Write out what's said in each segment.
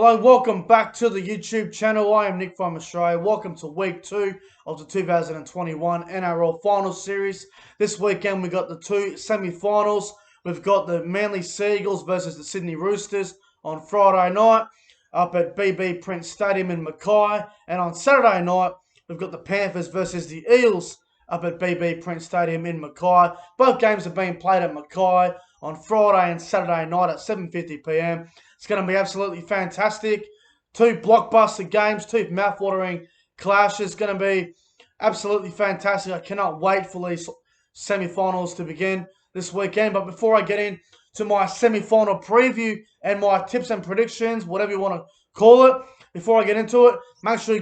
Hello, welcome back to the YouTube channel. I am Nick from Australia. Welcome to week 2 of the 2021 NRL Finals Series. This weekend we got the two semi-finals. We've got the Manly Seagulls versus the Sydney Roosters on Friday night up at BB Prince Stadium in Mackay. And on Saturday night, we've got the Panthers versus the Eels up at BB Prince Stadium in Mackay. Both games are being played at Mackay on Friday and Saturday night at 7:50 p.m. It's going to be absolutely fantastic. Two blockbuster games, two mouthwatering clashes. Going to be absolutely fantastic. I cannot wait for these semi-finals to begin this weekend. But before I get into my semi-final preview and my tips and predictions, whatever you want to call it, before I get into it, make sure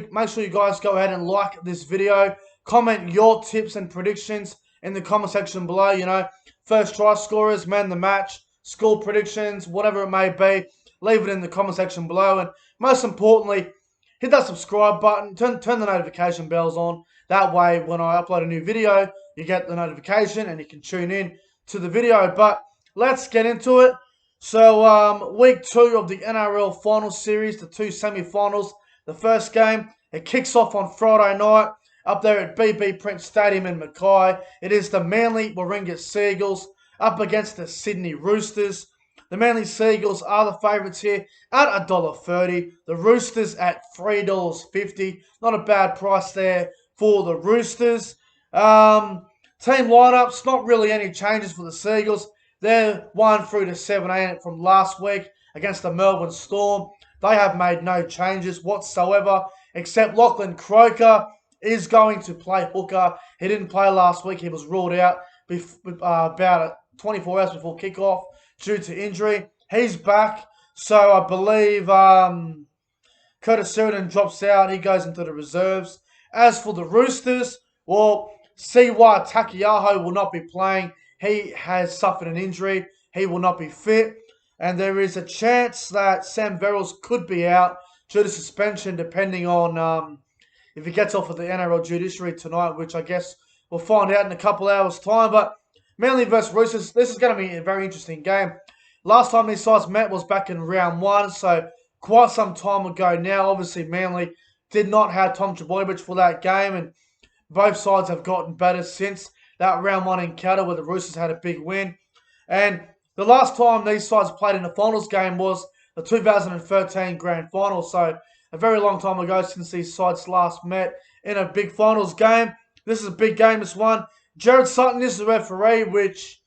you guys go ahead and like this video. Comment your tips and predictions in the comment section below. You know, first try scorers, man the match, score predictions, whatever it may be. Leave it in the comment section below. And most importantly, hit that subscribe button. Turn the notification bells on. That way, when I upload a new video, you get the notification and you can tune in to the video. But let's get into it. So, week 2 of the NRL Finals Series, the two semi-finals. The first game, it kicks off on Friday night up there at BB Prince Stadium in Mackay. It is the Manly Warringah Seagulls up against the Sydney Roosters. The Manly Seagulls are the favourites here at $1.30. The Roosters at $3.50. Not a bad price there for the Roosters. Team lineups, not really any changes for the Seagulls. They're 1 through to 17 from last week against the Melbourne Storm. They have made no changes whatsoever, except Lachlan Croker is going to play hooker. He didn't play last week. He was ruled out about 24 hours before kickoff due to injury. He's back. So I believe Curtis Sheridan drops out. He goes into the reserves. As for the Roosters, well, C.Y. Takiaho will not be playing. He has suffered an injury. He will not be fit. And there is a chance that Sam Verrills could be out due to suspension, depending on if he gets off of the NRL judiciary tonight, which I guess we'll find out in a couple hours' time. But Manly versus Roosters, this is going to be a very interesting game. Last time these sides met was back in round 1, so quite some time ago now. Obviously, Manly did not have Tom Trbojevic for that game, and both sides have gotten better since that round 1 encounter where the Roosters had a big win. And the last time these sides played in a finals game was the 2013 Grand Final, so a very long time ago since these sides last met in a big finals game. This is a big game, this one. Jared Sutton is the referee, which,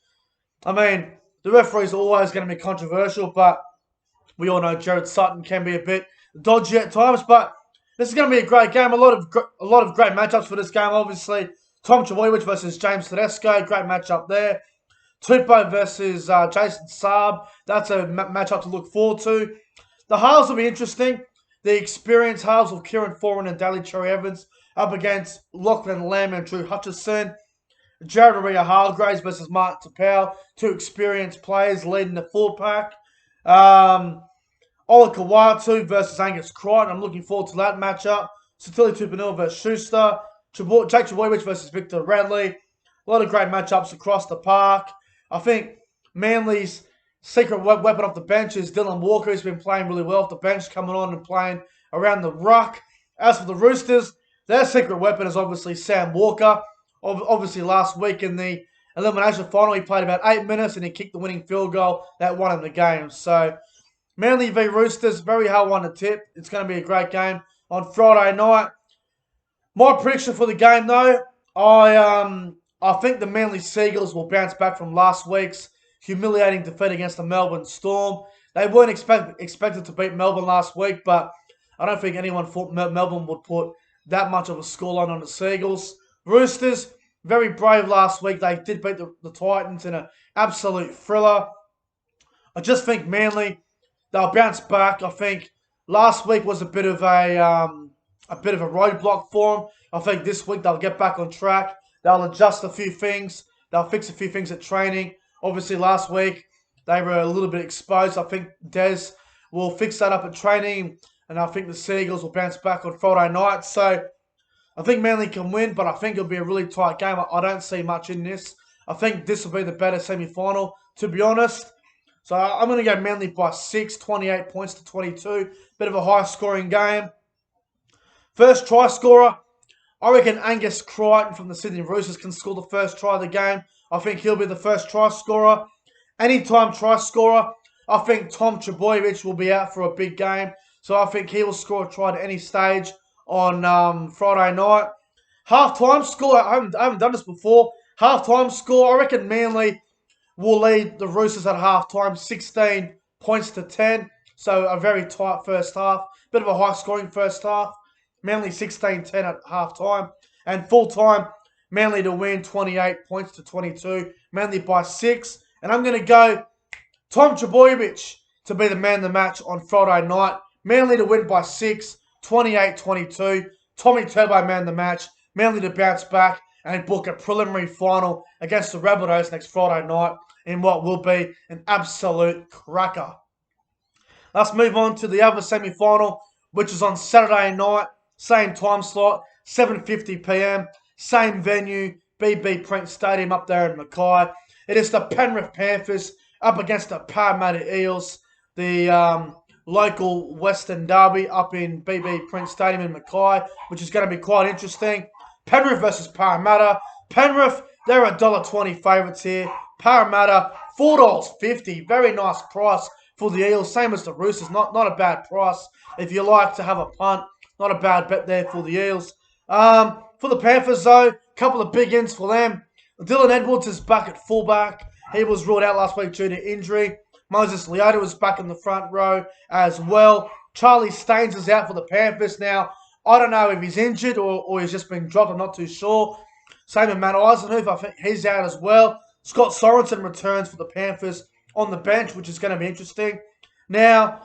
I mean, the referees are always going to be controversial, but we all know Jared Sutton can be a bit dodgy at times. But this is going to be a great game. A lot of great matchups for this game. Obviously, Tom Trbojevic versus James Lodesco, great matchup there. Tupou versus Jason Saab, that's a matchup to look forward to. The halves will be interesting. The experienced halves of Kieran Foran and Daly Cherry Evans up against Lachlan Lamb and Drew Hutchison. Jared Hargreaves versus Mark Tapau, two experienced players leading the 4-pack. Ola Kawatu versus Angus Crichton. I'm looking forward to that matchup. Satili Tupanua versus Schuster. Jake Trbojevic versus Victor Radley. A lot of great matchups across the park. I think Manly's secret weapon off the bench is Dylan Walker. He's been playing really well off the bench, coming on and playing around the ruck. As for the Roosters, their secret weapon is obviously Sam Walker. Obviously, last week in the elimination final, he played about 8 minutes and he kicked the winning field goal that won him the game. So, Manly v Roosters, very hard one to tip. It's going to be a great game on Friday night. My prediction for the game, though, I think the Manly Seagulls will bounce back from last week's humiliating defeat against the Melbourne Storm. They weren't expected to beat Melbourne last week, but I don't think anyone thought Melbourne would put that much of a scoreline on the Seagulls. Roosters, very brave last week. They did beat the Titans in an absolute thriller. I just think Manly, they'll bounce back. I think last week was a bit of a roadblock for them. I think this week they'll get back on track. They'll adjust a few things. They'll fix a few things at training. Obviously, last week they were a little bit exposed. I think Des will fix that up at training, and I think the Seagulls will bounce back on Friday night. So I think Manly can win, but I think it'll be a really tight game. I don't see much in this. I think this will be the better semi-final, to be honest. So I'm going to go Manly by 6, 28 points to 22. Bit of a high-scoring game. First try scorer, I reckon Angus Crichton from the Sydney Roosters can score the first try of the game. I think he'll be the first try scorer. Anytime try scorer, I think Tom Trbojevic will be out for a big game. So I think he will score a try at any stage on Friday night. Half-time score, I haven't done this before. Half-time score, I reckon Manly will lead the Roosters at half-time, 16 points to 10. So a very tight first half. Bit of a high-scoring first half. Manly 16-10 at half-time. And full-time, Manly to win 28 points to 22. Manly by 6. And I'm going to go Tom Trbojevic to be the man of the match on Friday night. Manly to win by 6, 28-22. Tommy Turbo man of the match. Manly to bounce back and book a preliminary final against the Rabbitohs next Friday night in what will be an absolute cracker. Let's move on to the other semi-final, which is on Saturday night. Same time slot, 7:50 p.m. Same venue, BB Print Stadium up there in Mackay. It is the Penrith Panthers up against the Parramatta Eels, the local Western Derby up in BB Print Stadium in Mackay, which is going to be quite interesting. Penrith versus Parramatta. Penrith, they're $1.20 favourites here. Parramatta, $4.50. Very nice price for the Eels, same as the Roosters. Not a bad price if you like to have a punt. Not a bad bet there for the Eels. For the Panthers, though, a couple of big ins for them. Dylan Edwards is back at fullback. He was ruled out last week due to injury. Moses Leota was back in the front row as well. Charlie Staines is out for the Panthers now. I don't know if he's injured or he's just been dropped. I'm not too sure. Same with Matt Eisenhuth. I think he's out as well. Scott Sorensen returns for the Panthers on the bench, which is going to be interesting. Now,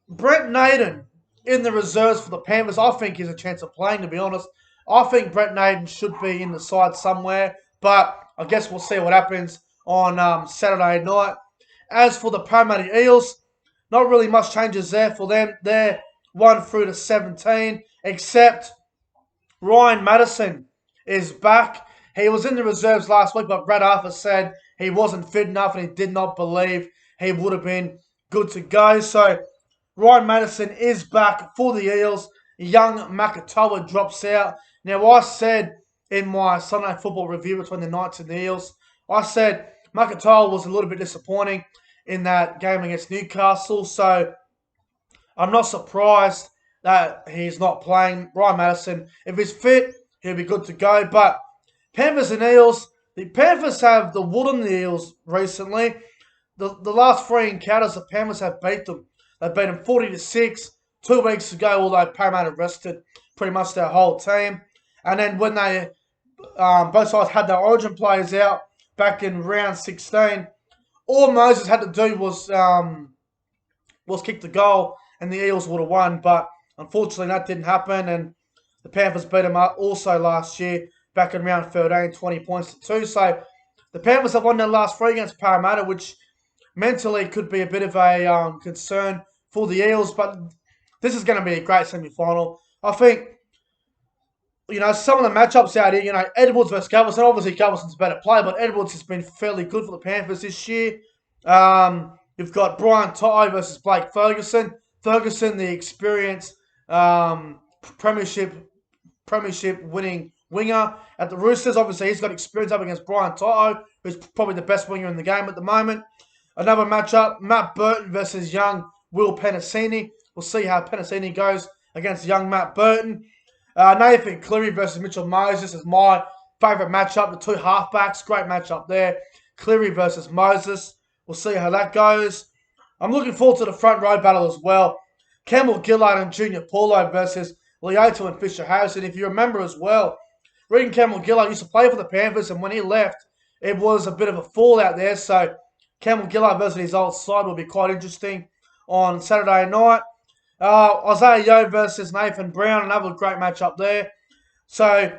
Brent Naden in the reserves for the Panthers, I think he's a chance of playing, to be honest. I think Brent Naden should be in the side somewhere, but I guess we'll see what happens on Saturday night. As for the Parramatta Eels, not really much changes there for them. They're 1 through to 17, except Ryan Madison is back. He was in the reserves last week, but Brad Arthur said he wasn't fit enough and he did not believe he would have been good to go. So Ryan Madison is back for the Eels. Young Makatoa drops out. Now, I said in my Sunday football review between the Knights and the Eels, I said Makatoa was a little bit disappointing in that game against Newcastle. So I'm not surprised that he's not playing. Ryan Madison, if he's fit, he'll be good to go. But Panthers and Eels, the Panthers have the wood on the Eels recently. The last 3 encounters, the Panthers have beat them. They beat them 40-6 2 weeks ago, although Parramatta rested pretty much their whole team. And then when they both sides had their origin players out back in round 16, all Moses had to do was kick the goal, and the Eels would have won. But unfortunately, that didn't happen, and the Panthers beat them up also last year back in round 13, 20 points to 2. So the Panthers have won their last 3 against Parramatta, which mentally could be a bit of a concern for the Eels, but this is going to be a great semi-final. I think, some of the matchups out here, Edwards versus Galveston. Obviously, Galveston's a better player, but Edwards has been fairly good for the Panthers this year. You've got Brian To'o versus Blake Ferguson. Ferguson, the experienced premiership winning winger at the Roosters. Obviously, he's got experience up against Brian To'o, who's probably the best winger in the game at the moment. Another matchup, Matt Burton versus young Will Penasini. We'll see how Penasini goes against young Matt Burton. Nathan Cleary versus Mitchell Moses is my favourite matchup. The 2 halfbacks, great matchup there. Cleary versus Moses. We'll see how that goes. I'm looking forward to the front row battle as well. Campbell Gillard and Junior Paulo versus Leota and Fisher Harrison. If you remember as well, Regan Campbell Gillard used to play for the Panthers, and when he left, it was a bit of a fallout there. So Campbell Gillard versus his old side will be quite interesting on Saturday night. Isaiah Yeo versus Nathan Brown, another great matchup there. So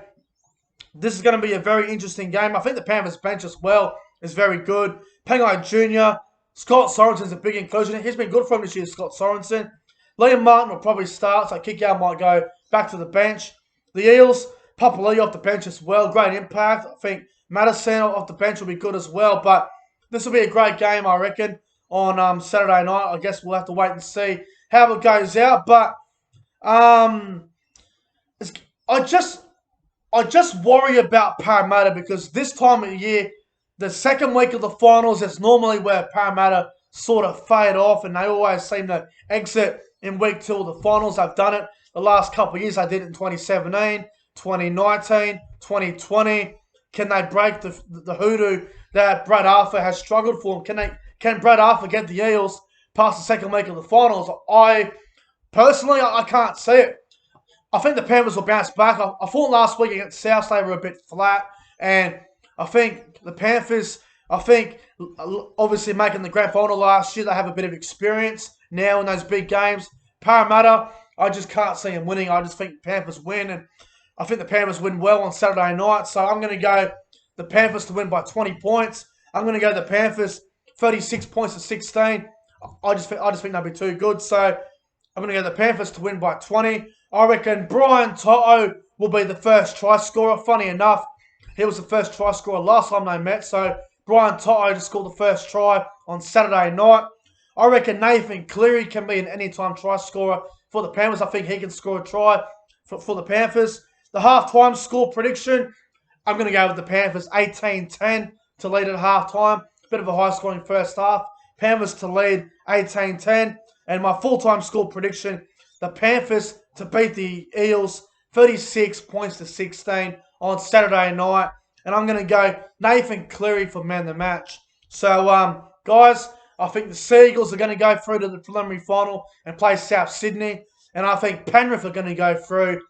this is going to be a very interesting game. I think the Panthers bench as well is very good. Pangai Jr., Scott Sorensen's a big inclusion. He's been good for him this year, Scott Sorensen. Liam Martin will probably start, so Kikau might go back to the bench. The Eels, Papali'i off the bench as well. Great impact. I think Madison off the bench will be good as well. But this will be a great game, I reckon, on Saturday night. I guess we'll have to wait and see how it goes out. But I just worry about Parramatta because this time of the year, the second week of the finals, it's normally where Parramatta sort of fade off, and they always seem to exit in week 2 of the finals. They've done it the last couple of years. They did it in 2017, 2019, 2020. Can they break the hoodoo that Brad Arthur has struggled for? Can Brad Arthur get the Eels past the second week of the finals? Personally, I can't see it. I think the Panthers will bounce back. I thought last week against South they were a bit flat, and I think the Panthers, obviously making the grand final last year, they have a bit of experience now in those big games. Parramatta, I just can't see them winning. I just think the Panthers win, and I think the Panthers win well on Saturday night. So I'm going to go the Panthers to win by 20 points. I'm going to go the Panthers 36 points to 16. I just think they'll be too good. So I'm going to go the Panthers to win by 20. I reckon Brian Toto will be the first try scorer. Funny enough, he was the first try scorer last time they met. So Brian Toto just scored the first try on Saturday night. I reckon Nathan Cleary can be an anytime try scorer for the Panthers. I think he can score a try for the Panthers. The halftime score prediction, I'm going to go with the Panthers 18-10 to lead at halftime. Bit of a high scoring first half. Panthers to lead 18-10. And my full-time score prediction, the Panthers to beat the Eels 36 points to 16 on Saturday night. And I'm going to go Nathan Cleary for man of the match. So, guys, I think the Seagulls are going to go through to the preliminary final and play South Sydney. And I think Penrith are going to go through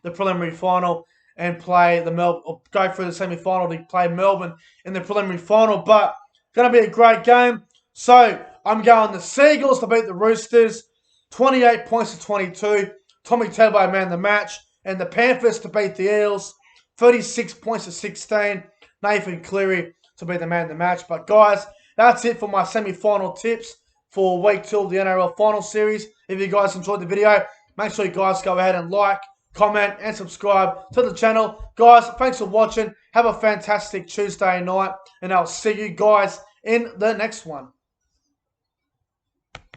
the preliminary final and play go through the semi-final to play Melbourne in the preliminary final. But it's going to be a great game. So, I'm going the Seagulls to beat the Roosters 28 points to 22. Tommy Turbo man of the match. And the Panthers to beat the Eels 36 points to 16. Nathan Cleary to be the man of the match. But guys, that's it for my semi-final tips for week 2 of the NRL final series. If you guys enjoyed the video, make sure you guys go ahead and like, comment, and subscribe to the channel. Guys, thanks for watching. Have a fantastic Tuesday night. And I'll see you guys in the next one.